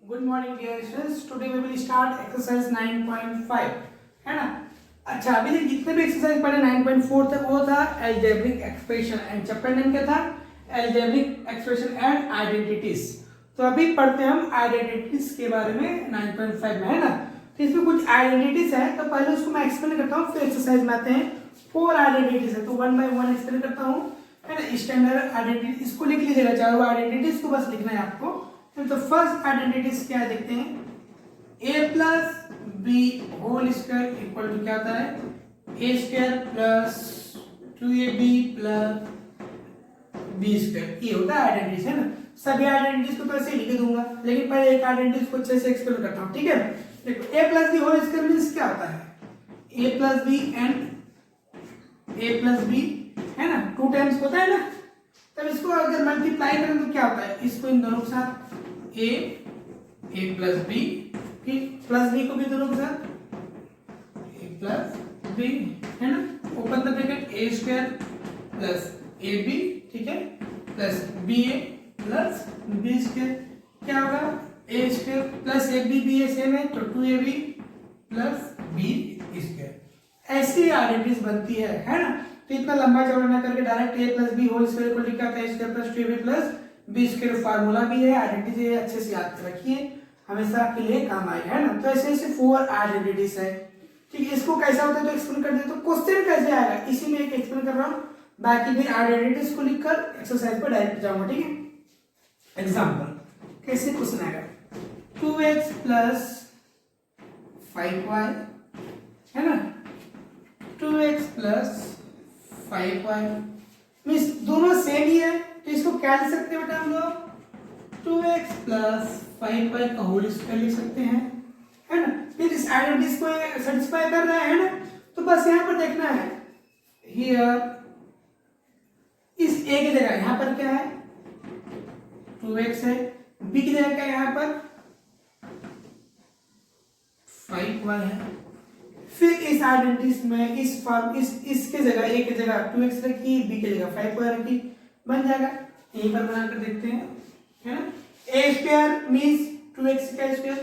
Good morning dear students. Today we will start exercise 9.5 है ना। अच्छा, अभी तक जितने भी एक्सरसाइज पढ़े 9.4 तक वो था algebraic expression and chapter name क्या था, अलजेब्रिक एक्सप्रेशन एंड आइडेंटिटीज। तो अभी पढ़ते हैं हम आइडेंटिटीज के बारे में 9.5 में, है ना। तो इसमें कुछ आइडेंटिटीज है, तो पहले उसको मैं एक्सप्लेन करता हूँ, फिर एक्सरसाइज में आते हैं। 4 आइडेंटिटीज है, तो 1 by 1 एक्सप्लेन करता हूँ, है ना। स्टैंडर्ड आइडेंटिटी इसको लिख लीजिएगा, चारों आइडेंटिटीज को बस लिखना है आपको। तो फर्स्ट आइडेंटिटीज क्या देखते हैं, a plus B whole square equal to क्या होता है, a square plus 2ab plus B square. ये होता है आइडेंटिटीज, है ना। सभी आइडेंटिटीज को तो ऐसे ही लिख दूंगा, लेकिन पहले एक आइडेंटिटीज को अच्छे से एक्सप्लेन करता हूँ, ठीक है। देखो a plus B whole square means क्या होता है, a plus B and a plus B, है ना, 2 टाइम्स होता है ना। तब इसको अगर मल्टीप्लाई करें तो क्या होता है, इसको इन दोनों के साथ a प्लस बी, फिर प्लस बी को भी दोनों के साथ a प्लस बी, है ना। Open the bracket a square plus A B, ठीक है, plus B A plus B square. क्या होगा, a square plus A B, B A same है तो 2ab प्लस बी स्क्वायर। ऐसी आइडेंटिटीज बनती है ना। तो इतना लंबा चौड़ा ना करके direct a plus B whole square को लिखा था, a square plus 2ab plus B square formula भी है, आइडेंटिटी है, अच्छे से याद रखिए, हमेशा आपके लिए काम आएगा, है ना। तो ऐसे ऐसे 4 आइडेंटिटीज है, ठीक है। इसको कैसा होता है तो एक्सप्लेन कर दे, तो क्वेश्चन कैसे आएगा इसी में एक एक्सप्लेन कर रहा हूँ, बाकी फिर आइडेंटिटीज को लिखकर एक्सरसाइज पर डायरेक्ट जाऊंगा, ठीक है। एग्जांपल कैसे क्वेश्चन आएगा, 2x प्लस 5y, है ना, 2x प्लस 5y मीन्स दोनों सेम ही है, तो इसको क्या लिख सकते हैं बेटा हम लोग, 2x प्लस 5y का होल स्क्वायर लिख सकते हैं, है ना। फिर इस आइडेंटिटीज को सेटिस्फाई कर रहा है ना, तो बस यहाँ पर देखना है, हियर इस a की जगह यहाँ पर क्या है 2x है, b की जगह क्या है यहाँ पर 5y है। फिर इस आइडेंटिटीज में इस फॉर्म इसके जगह a की जगह 2x रखी, b की जगह 5y रखी, बन जाएगा। यहीं पर बनाकर देखते हैं, है ना। a स्क्वायर मींस 2x का स्क्वायर,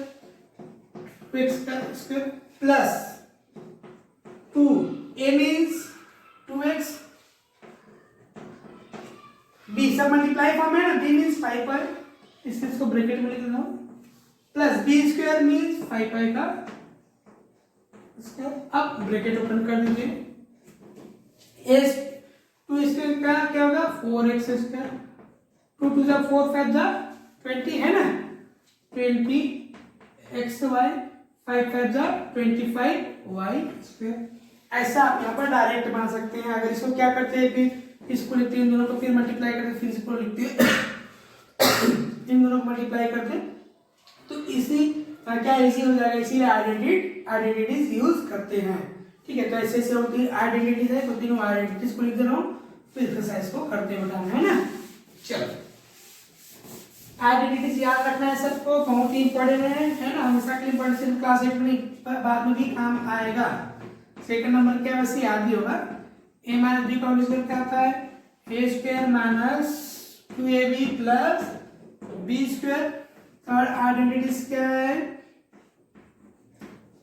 2x का square plus 2, a means 2x, b सब मल्टीप्लाई फॉर्म है ना, b मींस 5y, इसको ब्रैकेट में लिख देता हूं, plus b square means 5y का स्क्वायर। अब ब्रैकेट ओपन कर दीजिए, a 2 स्क्वायर का क्या होगा 4x स्क्वायर, 2 टू 4 5 20, है ना, 20xy, 5 5 25y स्क्वायर। ऐसा आप यहाँ पर डायरेक्ट बना सकते हैं। अगर इसको क्या करते हैं, फिर इसको लिखते हैं, इन दोनों को फिर मल्टीप्लाई करते हैं, फिर इसको लिखते हैं इन दोनों को मल्टीप्लाई करते हैं, तो इसी क्या इजी हो जाएगा, इसीलिए आइडेंटिटीज यूज करते हैं, ठीक है। तो ऐसे ऐसे होती आइडेंटिटीज है, तो तीनों आइडेंटिटीज को लिख दे रहा हूँ, फिर एक्सरसाइज को करते बताना है ना। चलो, आइडेंटिटीज याद रखना है सबको, बहुत ही इंपॉर्टेंट है ना, हमेशा के लिए इंपॉर्टेंट, सिर्फ क्लास 8 में बाद में भी काम आएगा। सेकंड नंबर क्या वैसे याद ही होगा, a माइनस बी का होल स्क्वायर क्या होता है, a square minus 2ab plus B square. Third identities क्या है,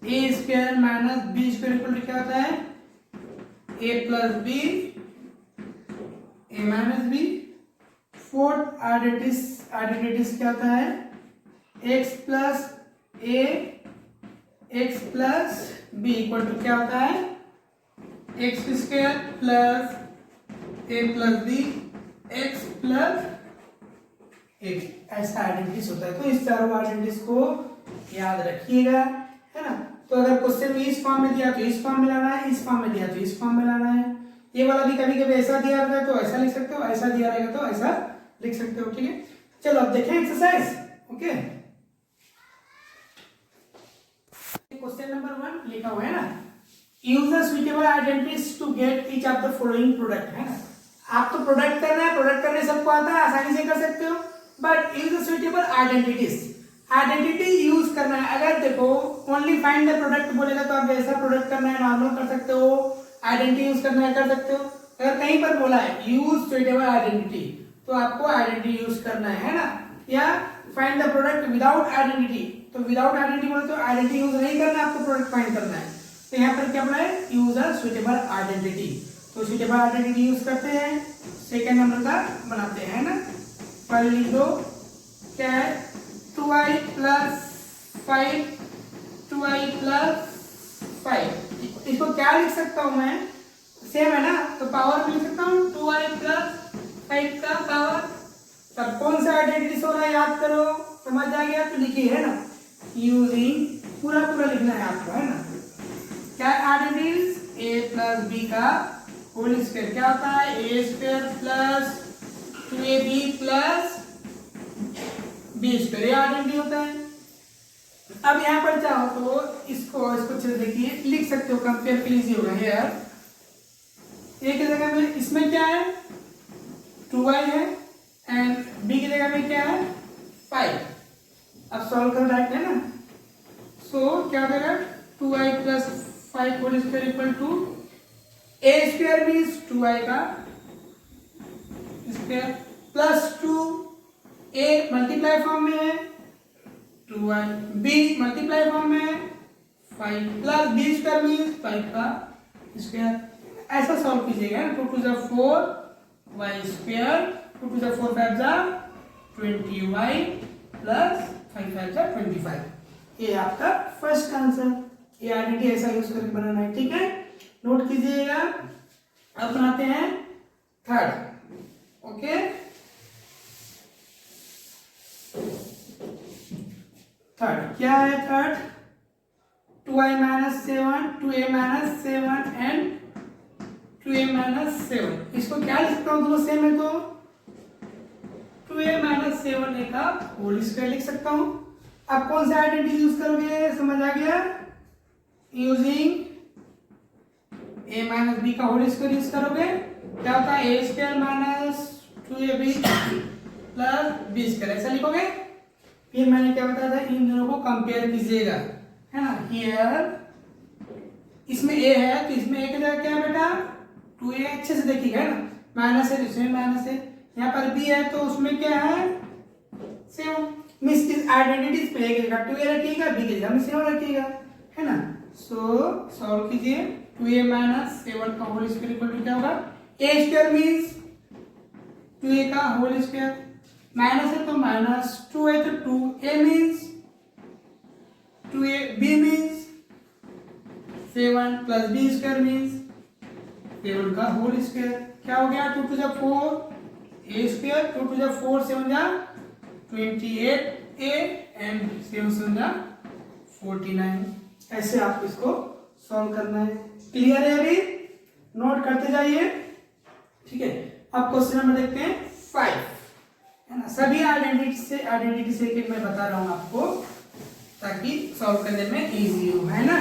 a square minus B square equal to क्या होता है, a plus B, a minus B. Fourth identities क्या होता है, x plus a x plus b equal to क्या होता है, x square plus a plus b x plus a। ऐसा आइडेंटिटीज होता है। तो इस चारों आइडेंटिटीज को याद रखिएगा, है ना। तो अगर क्वेश्चन में इस फॉर्म में दिया तो इस फॉर्म में लाना है, इस फॉर्म में दिया तो इस फॉर्म में लाना है। ये वाला भी कभी कभी ऐसा दिया रहता है तो ऐसा लिख सकते हो, ऐसा दिया रहेगा तो ऐसा लिख सकते हो, ठीक है। चलो अब देखें एक्सरसाइज, ओके। क्वेश्चन नंबर 1 लिखा हुआ है ना, use the suitable identities to get each of the following product, है ना। आप तो प्रोडक्ट करना है, प्रोडक्ट करने सबको आता है, आसानी से कर सकते हो, but use the suitable identities, identity use करना है। अगर देखो ओनली फाइंड द प्रोडक्ट बोलेगा तो आप जैसा प्रोडक्ट करना है नॉर्मल कर सकते हो, आइडेंटिटी यूज करना है कर सकते हो। अगर कहीं पर बोला है यूज सुइटेबल आइडेंटिटी, तो आपको आइडेंटिटी यूज करना है ना, या find the product without identity, तो विदाउट आइडेंटिटी बोले तो आइडेंटिटी यूज नहीं करना है आपको, प्रोडक्ट फाइंड करना है। तो यहाँ पर क्या बोला है, यूज अ सुटेबल आइडेंटिटी, तो सुटेबल आइडेंटिटी यूज करते हैं, सेकेंड नंबर का बनाते हैं ना। पहले लिख दो क्या है, 2i + 5, 2i + 5, इसको क्या लिख सकता हूँ मैं, सेम है ना, तो पावर भी लिख सकता हूँ 2i + 5 का पावर। तब कौन सा आइडेंटिटी हो रहा है याद करो, समझ आ गया तो लिखिए है ना, यूजिंग पूरा लिखना है आपको है ना। क्या आइडेंटिटीज, a + b का होल स्क्वायर क्या होता है, a² + 2ab + b², ये आइडेंटिटी होता है। अब यहाँ पर चाहो तो इसको देखिए लिख सकते हो, कंपेयर के लिए इजी होगा। यार a की जगह में इसमें क्या है 2i है एंड b की जगह में क्या है 5। अब सॉल्व कर डायरेक्ट है ना, सो क्या देगा 2i + 5 whole square equal to a² means 2i का square plus 2, a multiply form में है 2i, b मल्टीप्लाई फॉर्म में है 5 प्लस b² मीन्स 5 का स्क्वायर। ऐसा सॉल्व कीजिएगा, 2 × 4 y², 2 × 4 5 20y + 5 5 25, ये आपका फर्स्ट आंसर। ये आइडेंटिटी ऐसा यूज करके बनाना है, ठीक है, नोट कीजिएगा। अब बनाते हैं थर्ड, ओके। थर्ड क्या है, third 2i - 7, 2a - 7 and 2a - 7, इसको क्या लिख सकता हूँ, दोनों सेम है तो 2a - 7 का होल स्क्वायर लिख सकता हूँ। अब कौन सा आइडेंटिटी यूज करोगे, समझ आ गया, यूजिंग a - b का होल स्क्वायर यूज करोगे, क्या होता है a² - 2ab + b², ऐसा लिखोगे। फिर मैंने क्या बताया था, इन दोनों को कंपेयर कीजिएगा है ना। हियर इसमें a है तो इसमें a की जगह क्या है बेटा 2a, अच्छे से देखिएगा है ना, माइनस है तो इसमें माइनस है, यहाँ पर b है तो उसमें क्या है 7, मींस इस आइडेंटिटीज पे a की जगह 2a रखिएगा, b की जगह में 7 रखिएगा है ना। सो सॉल्व कीजिए, 2a - 7 का होल स्क्वायर इक्वल टू क्या होगा, a² मींस 2a का होल स्क्वायर, माइनस है तो -2 है तो 2a means 2a, b means 7 + b² means 7 का होल स्क्वायर, क्या हो गया 2 × 4 a², 2 × 4 7 28a एंड 7 7 49। ऐसे आप इसको सॉल्व करना है, क्लियर है, अभी नोट करते जाइए, ठीक है। अब क्वेश्चन नंबर देखते हैं 5 है ना, सभी आइडेंटिटी से एक मैं बता रहा हूं आपको ताकि सॉल्व करने में इजी हो, है ना।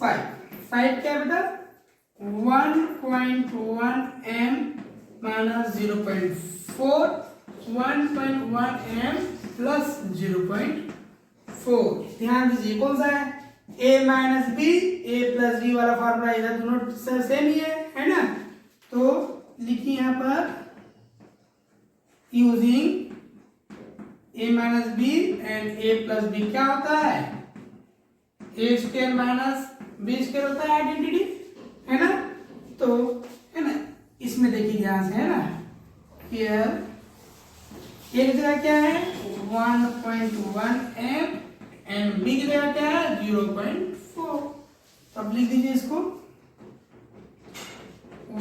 5 क्या बेटा 1.1 m - 0.4, 1.1 m + 0.4, ध्यान दीजिए कौन सा है a - b, a + b वाला फार्मूला इधर दोनों सेम ही है ना। तो लिखिए यहाँ पर using a - b and a + b क्या होता है, a² - b² होता है आइडेंटिटी है ना। तो है ना, इसमें देखिए ध्यान से है ना, हियर a की जगह क्या है 1.1 m एंड b की जगह क्या है 0.4, अब लिख दीजिए इसको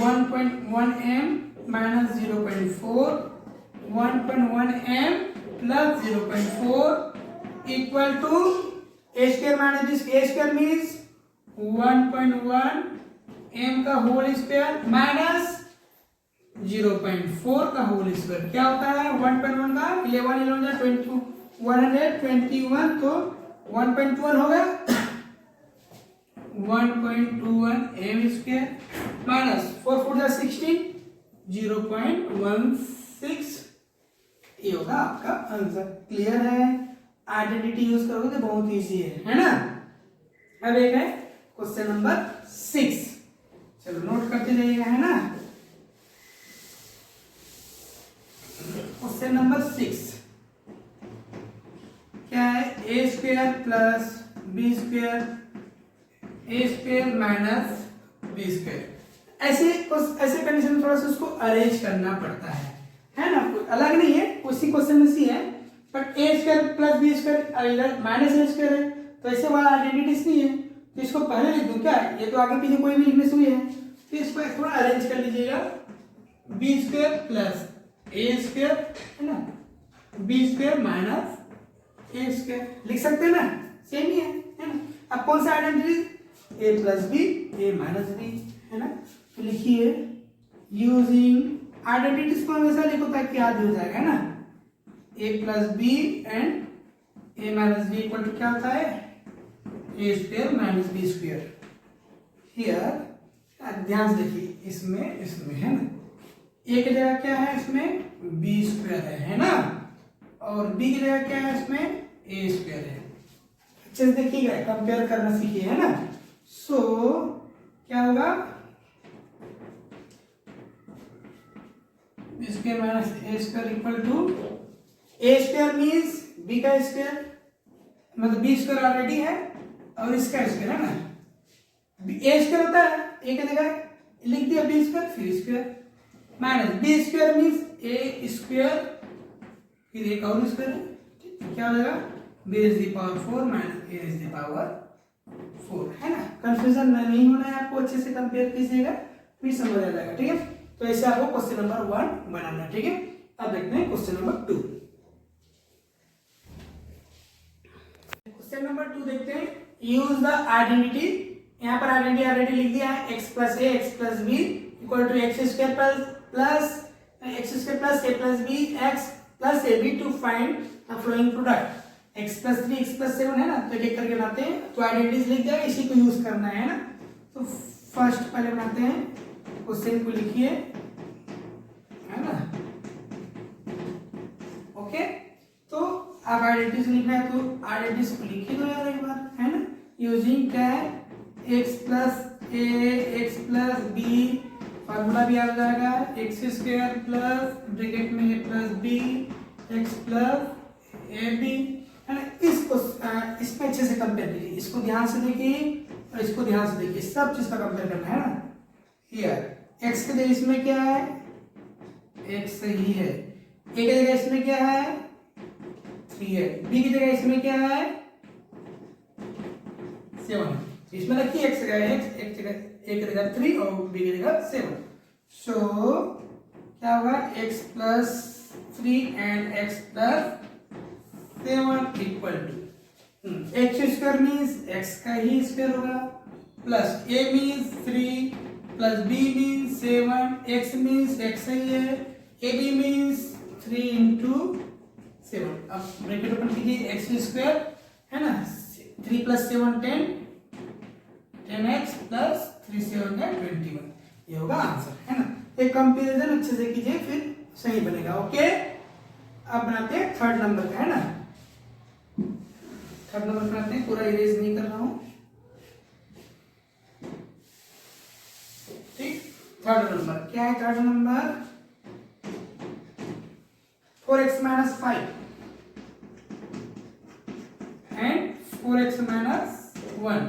1.1 m - 0.4, 1.1 m + 0.4 equal to a² - b, a² means 1.1 m का होल स्क्वायर माइनस 0.4 का होल स्क्वायर, क्या होता है 1.1 का 11 11 22 121, तो 1.1 हो गया 1.21 m² माइनस 4 4 16 0.16, ये होगा आपका आंसर। क्लियर है, आइडेंटिटी यूज करोगे तो बहुत इजी है ना। अब एक है क्वेश्चन नंबर 6, चलो नोट करते जाइएगा है ना। क्वेश्चन नंबर 6 ए स्क्वायर प्लस बी स्क्वायर ए स्क्वायर माइनस बी स्क्वायर। ऐसे कंडीशन में थोड़ा सा उसको अरेंज करना पड़ता है ना, अलग नहीं है, उसी क्वेश्चन में सी है, but A square plus B square इधर माइनस ए स्क्वायर है, तो ऐसे वाला आइडेंटिटीज नहीं है, तो इसको पहले लिख दूं क्या, ये तो आगे पीछे कोई भी लिखने से हुई है, तो इसको थोड़ा अरेंज कर लीजिएगा, बी स्क्वायर प्लस ए स्क्वायर है ना, B square minus A square लिख सकते हैं ना, सेम ही है ना। अब कौन सा आइडेंटिटी, ए प्लस बी ए माइनस बी है ना, तो लिखिए यूजिंग आइडेंटिटीज को हमेशा लिखो ताकि याद हो जाएगा है ना, A plus B and A minus B equal to क्या होता है, A square minus B square. Here ध्यान से देखिए, इसमें है ना, ए की जगह क्या है इसमें बी स्क्वायर है ना, और बी की जगह क्या है इसमें ए स्क्वायर है। अच्छे से देखिएगा, कंपेयर करना सीखिए है ना। सो क्या होगा, B square minus A square equal to, A square means B का स्क्वायर, मतलब बी स्क्वायर ऑलरेडी है और इसका स्क्वायर है ना, ए स्क्वायर होता है, ए की जगह लिख दिया बी स्क्वायर फिर square, minus B square means A square फिर एक और स्क्वायर है, क्या हो जाएगा, B is the power 4 minus A is the power 4 है ना। कंफ्यूजन नहीं होना है आपको, अच्छे से कंपेयर कीजिएगा फिर समझ आ जाएगा, ठीक है। तो ऐसे आपको क्वेश्चन नंबर 1 बनाना है, ठीक है। अब देखते हैं क्वेश्चन नंबर 2। क्वेश्चन नंबर 2 देखते हैं, यूज द आइडेंटिटी, यहाँ पर आइडेंटिटी ऑलरेडी लिख दिया है, x plus A X plus B equal to X square plus X square plus A plus B X plus A B to find the following product, x plus 3 x plus 7 है ना, तो एक करके बनाते हैं, तो आइडेंटिटीज लिख दिया, इसी को यूज करना है ना। तो फर्स्ट पहले बनाते हैं, क्वेश्चन को लिखिए है ना, ओके। तो आप आइडेंटिटीज लिखना है तो आइडेंटिटीज को लिख ही दो यार एक बार है ना, यूजिंग क्या है, x plus A X plus B, formula भी आ जाएगा एक्स स्क्वायर प्लस ब्रैकेट में A plus B X plus A B है ना। इसको इसमें अच्छे से कंपेयर कीजिए, इसको ध्यान से देखिए और इसको ध्यान से देखिए, सब चीज का कंपेयर करना है ना। हियर एक्स के जगह इसमें क्या है, एक्स सही है, ए की जगह इसमें क्या है 3 है, बी की जगह इसमें क्या है 7 है, इसमें रखिए एक्स जगह एक्स, एक जगह ए की जगह 3 और बी की जगह 7। सो क्या होगा, x plus 3 and x plus 7 equal to X square means x का ही स्क्वायर होगा, plus a means 3 plus b means 7, x means x ही है, ab मीन्स 3 इंटू 7। अब ब्रैकेट ओपन कीजिए, एक्स स्क्वायर है ना, 3 प्लस 7 10x प्लस 3 7 है 21, ये होगा आंसर है ना। एक कंपैरिजन अच्छे से कीजिए फिर सही बनेगा, ओके। अब बनाते हैं थर्ड नंबर का है ना, थर्ड नंबर बनाते हैं, पूरा इरेज नहीं कर रहा हूं, ठीक। थर्ड नंबर क्या है, third number 4x minus 5 and 4x minus 1,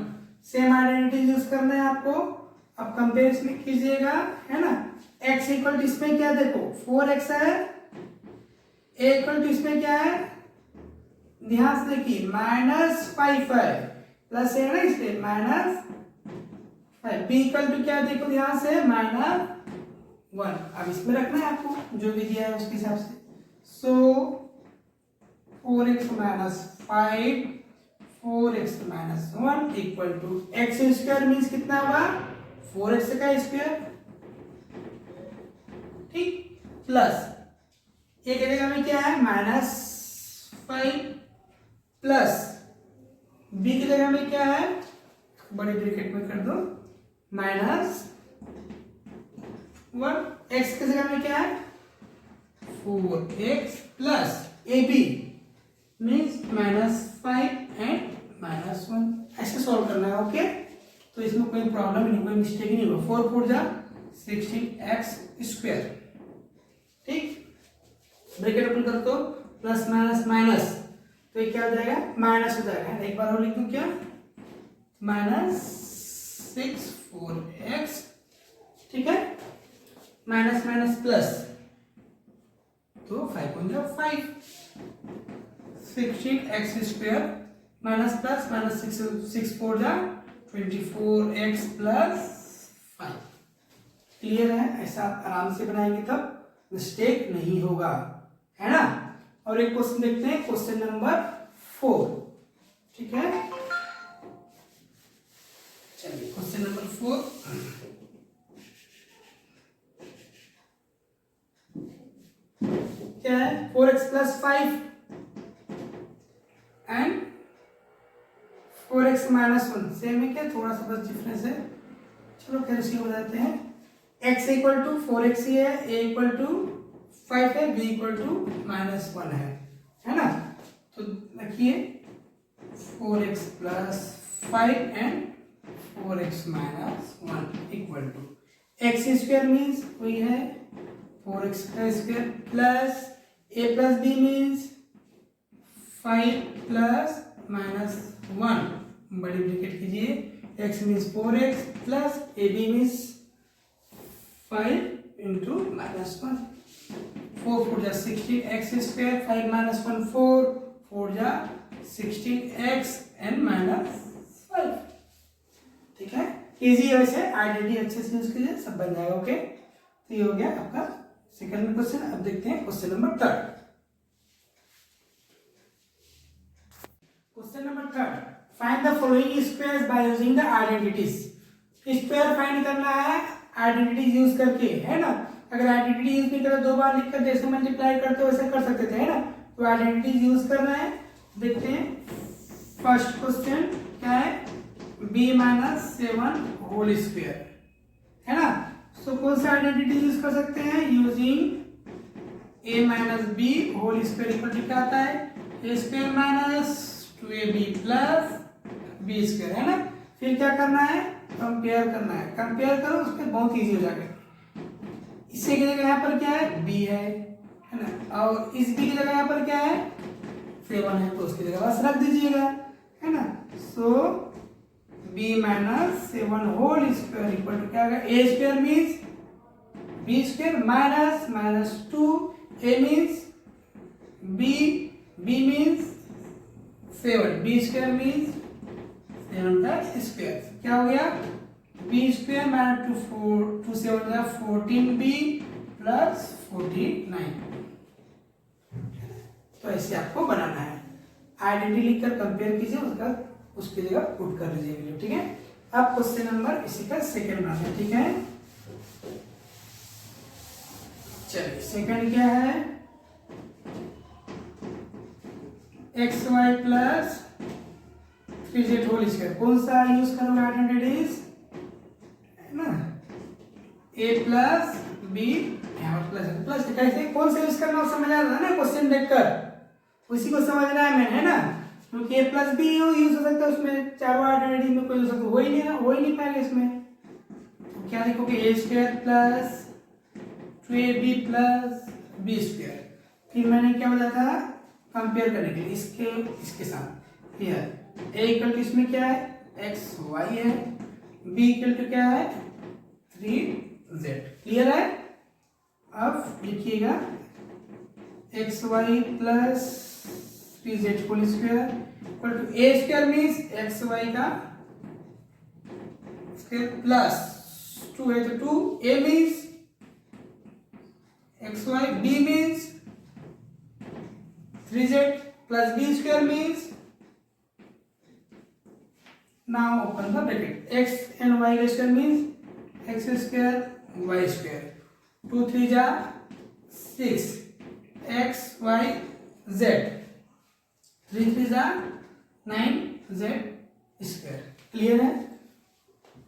same identity use करना है आपको। अब कंपेरिजन कीजिएगा है ना, x इक्वल टू इसमें क्या देखो 4x है, a इक्वल टू इसमें क्या है, ध्यान से देखिए -5 है, प्लस है ना इसमें -5, b इक्वल टू क्या देखो ध्यान से -1। अब इसमें रखना है आपको जो भी दिया है उसके हिसाब से। So 4x minus 5 4x minus 1 equal to X square means कितना होगा 4x का स्क्वायर, ठीक, प्लस एक जगह में क्या है -5 प्लस b की जगह में क्या है, बड़े ब्रैकेट में कर दो -1, x की जगह में क्या है 4x plus ab means -5 and -1। ऐसे सॉल्व करना है, ओके। तो इसमें कोई प्रॉब्लम नहीं, कोई मिस्टेक नहीं होगा। 4 4 जा 16x स्क्वायर, ठीक। ब्रैकेट ओपन कर दो, प्लस माइनस माइनस, तो ये क्या हो जाएगा, माइनस हो जाएगा। एक बार और लिख दूं क्या, -6/4x, ठीक है, माइनस माइनस प्लस, तो 5 16x² माइनस प्लस माइनस 6 जा 24x + 5। क्लियर है, ऐसा आराम से बनाएंगे तब मिस्टेक नहीं होगा, है ना। और एक क्वेश्चन देखते हैं, क्वेश्चन नंबर 4, ठीक है। चलिए क्वेश्चन नंबर 4, क्या है, 4x + 5 एंड 4x - 1 सेम है क्या, थोड़ा सा बस डिफरेंस है। चलो फिर इसको बताते हैं। x = 4x ही है, a = 5 है, b = -1 है ना। तो रखिए 4x + 5 and 4x - 1 = x² means वही है 4x² plus a + b means 5 + -1, बड़ी ब्रैकेट कीजिए, x means 4x plus ab means 5 × -1, 4 4 जा 16x², 5 - 1 4, 4 जा 16x and -5, ठीक है। इजी है, वैसे आइडेंटिटी अच्छे से यूज कीजिए, सब बन जाएगा। ओके, तो ये हो गया आपका सेकंड क्वेश्चन। अब देखते हैं question number 3। Question number 3, find the following squares by using the identities. Square find करना है आइडेंटिटीज यूज करके, है ना। अगर आइडेंटिटी यूज नहीं करो, 2 बार लिखकर जैसे मल्टीप्लाई करते हो वैसे कर सकते थे, है ना। तो आइडेंटिटीज यूज करना है। देखते हैं फर्स्ट क्वेश्चन क्या है, b - 7 होल स्क्वायर, है ना। सो कौन सा आइडेंटिटी यूज कर सकते हैं, using a - b whole square equal to क्या आता है, a² - 2ab + b², है ना। फिर क्या करना है, कंपेयर करना है। कंपेयर करो, उसके बहुत इजी हो जाएगा। इससे की जगह यहाँ पर क्या है, b है ना, और इस b की जगह यहाँ पर क्या है, 7 है, तो उसकी जगह बस रख दीजिएगा, है ना। So b - 7 whole square equal to क्या होगा, a² means b² -2, a means b means 7, b² means 7 का स्क्वायर, क्या हो गया, b² - 2 7 जा 14b + 49। तो ऐसे आपको बनाना है, आइडेंटिटी लिखकर कंपेयर कीजिए, उसकी जगह पुट कर लीजिए, ठीक है। अब क्वेश्चन नंबर इसी का सेकंड बनाना है, ठीक है। चलिए सेकंड क्या है, xy + 3z होल स्क्वायर। कौन सा यूज करोगे आइडेंटिटीज, है ना, a + b, यहाँ प्लस कैसे, कौन सा यूज करना वो समझ आ रहा है ना, क्वेश्चन देखकर उसी को समझना है मैंने, है ना। क्योंकि a + b यूज हो सकता है उसमें, चारों आइडेंटिटी में कोई यूज हो ही नहीं पाएगा इसमें। तो क्या लिखोगे, a² + 2ab + b²। फिर मैंने क्या बताया था, कंपेयर करने के लिए इसके साथ, हियर a = इसमें क्या है, xy है, b = क्या है, 3z। क्लियर है। अब लिखिएगा xy + 3z whole square equal to a² means xy का प्लस 2 है तो 2, a means xy, b means 3z plus b² means, now open the bracket, x and y square means x² y², 2 3 जा 6 x y z, 3 3 जा 9z²। Clear है।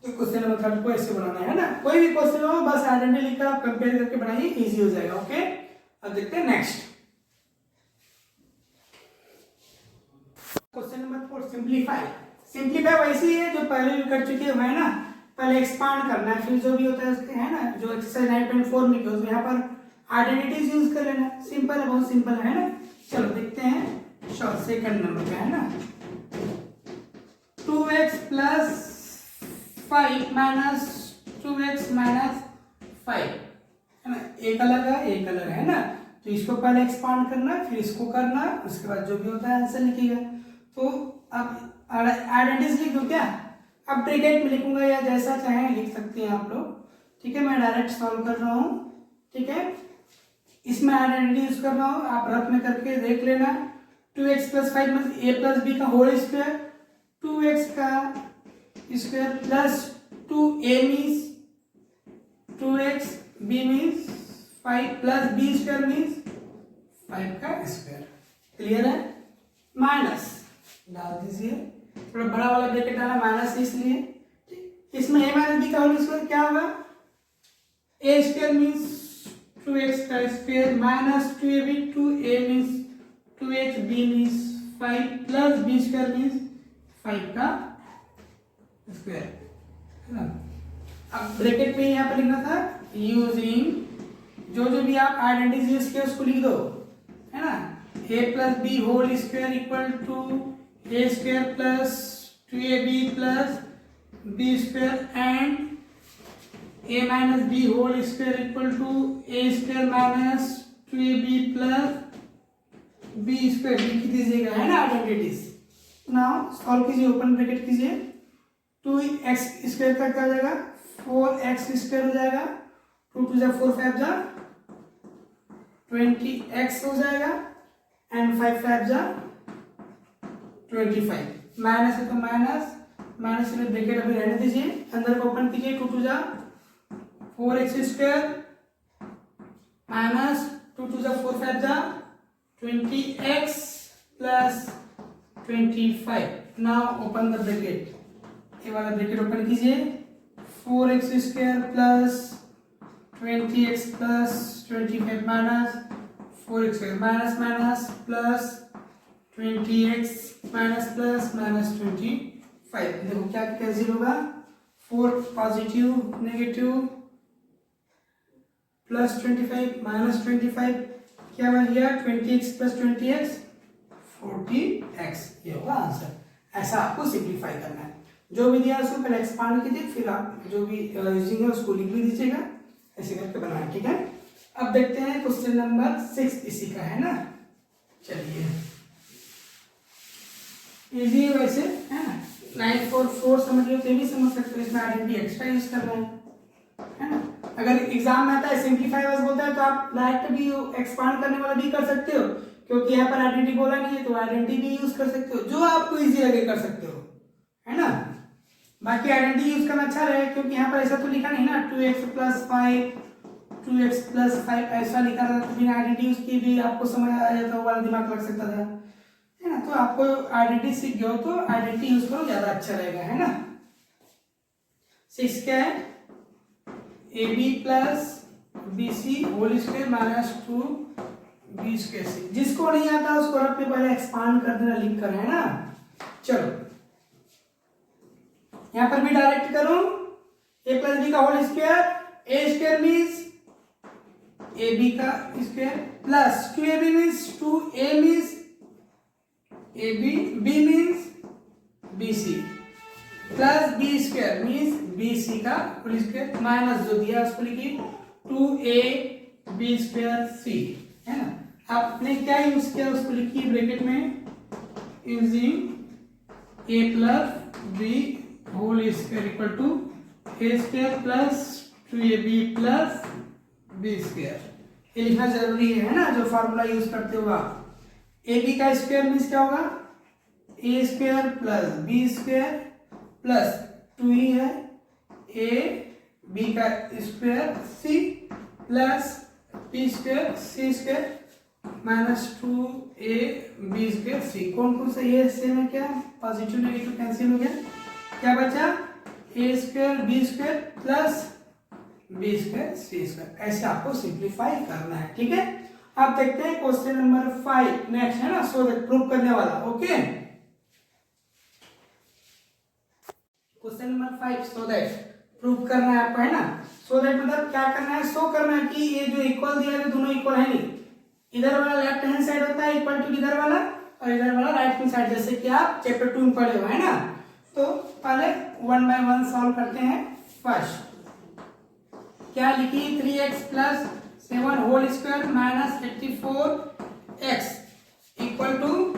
तो question number 3 को ऐसे बनाना है ना, कोई भी क्वेश्चन हो बस आइडेंटिटी लिखकर आप कंपेयर करके बनाइए, इजी हो जाएगा। ओके, अब देखते हैं next question number 4, simplify. Simplify वैसी है जो पहले भी कर चुके हैं ना, पहले एक्सपांड करना है, फिर जो भी होता है उसके, है ना, जो एक्सरसाइज 9.4 में किया यहाँ पर आइडेंटिटीज यूज कर लेना, सिंपल है, बहुत सिंपल है ना। चलो देखते हैं, सेकंड नंबर का है ना, 2x plus 5 minus 2x minus 5 है ना, एक अलग है एक अलग है ना, तो इसको पहले एक्सपांड करना फिर इसको करना, उसके बाद जो भी होता है आंसर लिखिएगा। तो अब आइडेंटिटीज लिख दो क्या, अब ब्रैकेट में लिखूंगा या जैसा चाहे लिख सकते हैं आप लोग, ठीक है। मैं डायरेक्ट सॉल्व कर रहा हूँ, ठीक है। इसमें आइडेंटिटी यूज कर रहा हूँ, आप रफ में करके देख लेना। 2x प्लस 5 मतलब a प्लस बी का होल स्क्वायर, 2x का square plus 2a means 2x, b means 5 plus b square means 5 का स्क्वायर। क्लियर है? माइनस डाल दीजिए, थोड़ा बड़ा वाला ब्रैकेट डाला माइनस इसलिए। इसमें a माइनस b का होल स्क्वायर क्या होगा, a स्क्वायर मीन्स 2x का square minus 2ab, 2a means 2x, b means 5 plus b square means 5 का स्क्वायर है ना। अब ब्रैकेट में यहाँ पर लिखना था यूजिंग, जो जो भी आप आइडेंटिटीज यूज किए उसको लिख दो है ना। a plus B whole square equal to a square plus 2ab plus b square and a minus b whole square equal to a square minus 2ab plus b square लिख दीजिएगा है ना आइडेंटिटीज। नाउ सॉल्व कीजिए, open bracket कीजिए, 2x square का क्या हो जाएगा 4x स्क्वायर हो जाएगा, 2 2 जा 4 5 जा 20x हो जाएगा एंड 5 5 जा 25, माइनस है तो माइनस माइनस में ब्रैकेट अभी रहने दीजिए, अंदर को ओपन कीजिए, 2 2 जा 4x स्क्वायर माइनस 2 2 जा 4 5 जा 20x plus 25। Now open the bracket, ये वाला ब्रैकेट ओपन कीजिए, 4x square plus 20x plus 25 minus 4x square minus minus plus 20x minus plus minus 25। देखो क्या कैंसिल होगा, 4 पॉजिटिव नेगेटिव प्लस 25 माइनस 25 क्या बन गया 20x प्लस 20x 40x, ये होगा आंसर। ऐसा आपको सिंप्लीफाई करना है, जो भी दिया उसको पहले एक्सपांड कीजिए फिर आप जो भी यूजिंग है उसको लिख भी दीजिएगा, ऐसे करके बनाना, ठीक है। अब देखते हैं क्वेश्चन नंबर 6 इसी का है ना, चलिए इजी है वैसे है ना, 944 समझ लो तो भी समझ सकते हो, इसमें आइडेंटिटी एक्स्ट्रा यूज करना है ना। अगर एग्जाम में आता है सिंप्लीफाई वाज बोलता है तो आप डायरेक्ट भी एक्सपांड करने वाला भी कर सकते हो, क्योंकि यहाँ पर आइडेंटिटी बोला नहीं है तो आइडेंटिटी भी यूज कर सकते हो, जो आपको इजी लगे कर सकते हो है ना। बाकी आइडेंटिटी यूज करना अच्छा रहेगा, क्योंकि यहाँ पर ऐसा तो लिखा नहीं ना 2x प्लस 5 2x प्लस 5 ऐसा लिखा था, तो बिना आइडेंटिटी यूज की भी आपको समझ आ जाता, वाला दिमाग लग सकता था है ना। तो आपको आइडेंटिटी सीख गए हो तो आइडेंटिटी यूज करो, ज्यादा अच्छा रहेगा है ना। 6 क्या है, ab plus bc whole square minus 2b square c। जिसको नहीं आता उसको रफ में पहले एक्सपांड कर देना लिख कर है ना। चलो यहां पर भी डायरेक्ट करूं, a प्लस b का whole square, a square means ab का square plus 2ab means 2a means ab, b means bc plus b square means bc का होल स्क्वायर माइनस जो दिया उसको लिखिए 2ab स्क्वायर c है ना। आपने क्या यूज किया उसको लिखिए ब्रैकेट में, using a plus b whole square equal to a square plus 2ab plus b square, ये लिखना जरूरी है ना, जो फार्मूला यूज करते हो आप। ab का स्क्वायर मीन्स क्या होगा a square plus b square plus 2 ही है a b का square c plus b square c square minus 2a b square c। कौन कौन सा ये सेम है, क्या पॉजिटिव नेगेटिव कैंसिल हो गया, क्या बचा a square b square plus b square c square. ऐसे आपको सिंप्लीफाई करना है, ठीक है। अब देखते हैं क्वेश्चन नंबर 5 नेक्स्ट है ना, सो दैट प्रूव करने वाला। Okay question number 5 so that prove करना है आपको है ना। सो दैट मतलब क्या करना है, शो करना है कि ये जो इक्वल दिया है दोनों इक्वल है नहीं, इधर वाला लेफ्ट हैंड साइड होता है इक्वल टू इधर वाला और इधर वाला राइट हैंड साइड, जैसे कि आप चैप्टर 2 में पढ़े हो, है ना। तो पहले 1 बाय 1 सॉल्व करते हैं। फर्स्ट क्या लिखी, 3x plus 7 whole square minus 84x equal to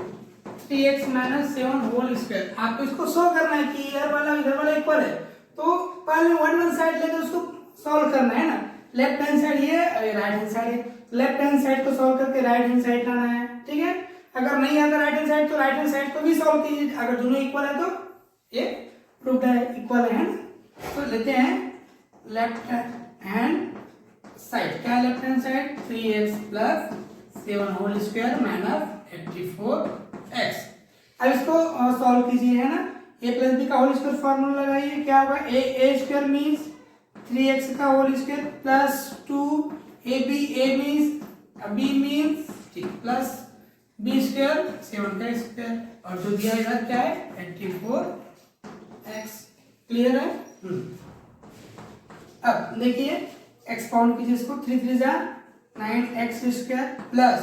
3x minus 7 whole square. आपको इसको शो करना है कि इधर वाला इक्वल है, तो पहले 1 साइड लेके उसको सॉल्व करना है ना। लेफ्ट हैंड साइड ये राइट हैंड साइड है, लेफ्ट हैंड साइड को सॉल्व करके राइट हैंड साइड लाना है, ठीक है। अगर नहीं आता राइट हैंड साइड तो राइट हैंड साइड को भी सॉल्व कीजिए, अगर दोनों इक्वल है तो ये प्रूव्ड है इक्वल है ना। तो लेते हैं लेफ्ट हैंड साइड, क्या left hand side 3x plus 7 whole square minus 84x। अब इसको सॉल्व कीजिए, है ना। a प्लस बी का होल स्क्वायर फॉर्मूला लगाइए, क्या होगा a स्क्वायर मीन्स 3x का whole square plus 2ab, a means b means ठीक प्लस b स्क्वायर 7 का स्क्वायर, और जो दिया इधर क्या है 84x। क्लियर है। अब देखिए एक्सपाउंड कीजिए इसको, 3 3 जा 9x स्क्वायर प्लस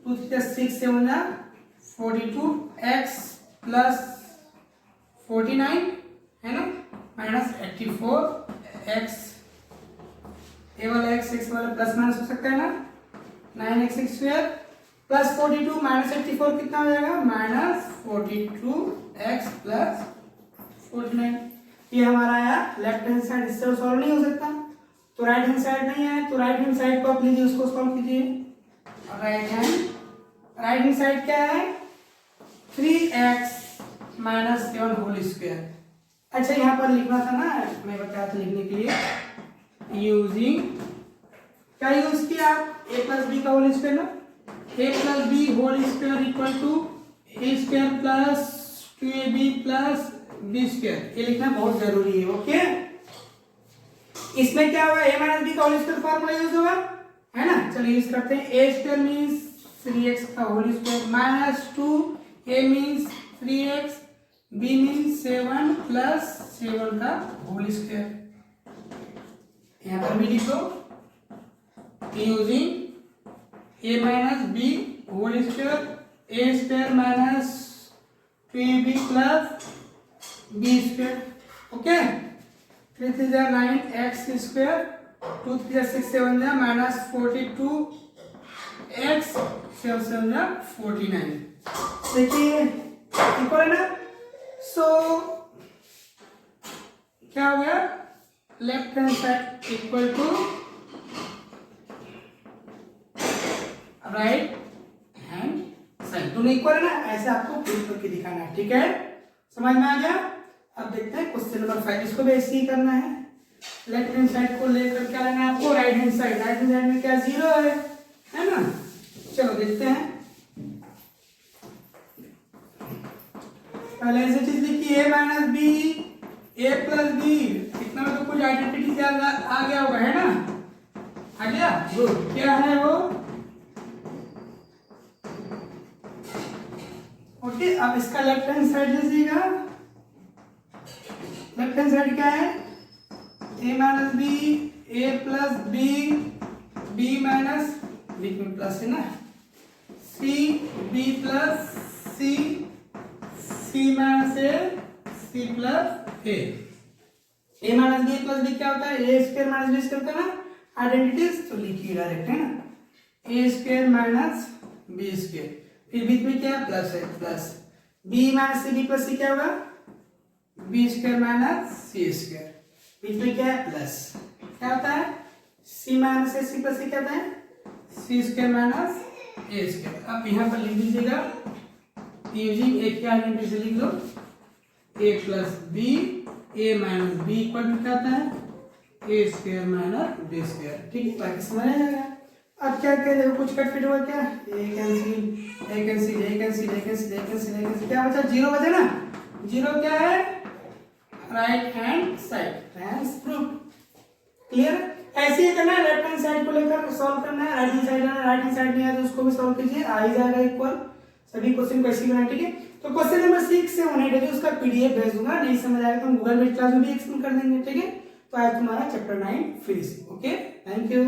2 3 6 7 जा 42x प्लस 49 है ना माइनस 84x। ए वाला x वाला प्लस माइनस हो सकता है ना, 9x स्क्वायर प्लस 42 माइनस 84 कितना हो जाएगा माइनस 42x प्लस 49। ये हमारा आया लेफ्ट हैंड साइड, इससे सॉल्व नहीं हो सकता, तो राइट हैंड साइड नहीं है, तो राइट हैंड साइड को आप लीजिए, उसको सॉल्व कीजिए। राइट हैंड साइड क्या है 3x माइनस 7 होल स्क्वायर। अच्छा यहाँ पर लिखना था ना, मैं बताया था लिखने के लिए, यूजिंग क्या यूज किया आप a प्लस बी का होल स्क्वायर ना, a plus B whole square equal to a square plus 2ab plus b square, ये लिखना बहुत जरूरी है। ओके, इसमें क्या होगा a माइनस बी का होल स्क्वायर फॉर्मूला यूज होगा, है ना। चलिए यूज करते हैं, a स्क्वायर मीन्स 3x का whole square minus 2a means 3x, b means 7 plus 7 का होल स्क्वायर। यहाँ पर भी लिखो using a minus b whole square, a square minus 2ab plus b square. Okay, 3 3 जा 9x स्क्वायर, 2 3 जा 6 7 जा minus 42x 7 7 जा 49। देखिए इक्वल है ना। सो क्या हो गया, left hand side equal to right hand side, दोनों इक्वल है ना, ऐसे आपको प्रूव करके दिखाना है, ठीक है। समझ में आ गया। अब देखते हैं क्वेश्चन नंबर 5, इसको भी ऐसे ही करना है। लेफ्ट हैंड साइड को लेकर क्या लेना है आपको right hand side, right hand side में क्या 0 है ना। चलो देखते हैं, पहले ऐसी चीज लिखी a minus b, a plus b, इतना में तो कुछ आइडेंटिटी से आ गया होगा, है ना, आ गया। गुड, क्या है वो। ओके, अब इसका लेफ्ट हैंड साइड लीजिएगा। लेफ्ट हैंड साइड क्या है a minus b, a plus b, b minus b में प्लस है ना, c b plus c, c minus a, c plus a minus b plus b क्या होता है a square minus B square होता है ना, आइडेंटिटीज तो लिखिए डायरेक्ट, है ना, a square minus B square, फिर बीच में क्या प्लस है, plus b minus c b plus c क्या होगा b square minus c square, बीच में क्या है प्लस, क्या होता है c minus a c plus c क्या होता है c square minus a square. अब यहाँ पर लिख दीजिएगा यूजिंग a की आइडेंटिटी से लिख लो a plus b, a minus b equal to क्या होता है a square minus b square, ठीक है। बाकी समझ आ जाएगा। अब क्या क्या देखो कुछ कट फिट हुआ क्या, a cancel a cancel a cancel a cancel a cancel a cancel, क्या बचा 0 बचा ना, 0 क्या है right hand side, hands proof. Clear, ऐसे ही करना है, लेफ्ट हैंड साइड को लेकर सॉल्व करना है, राइट हैंड साइड आना, राइट हैंड साइड नहीं है तो उसको भी सॉल्व कीजिए, आ ही जाएगा इक्वल। सभी क्वेश्चन को ऐसे ही बनाए, ठीक है। तो क्वेश्चन नंबर 6 से 1 है उसका पीडीएफ भेज दूंगा, नहीं समझ आएगा तो हम गूगल मीट क्लास में भी एक्सप्लेन कर देंगे, ठीक है। तो आज तुम्हारा chapter 9 finish. Okay, thank you.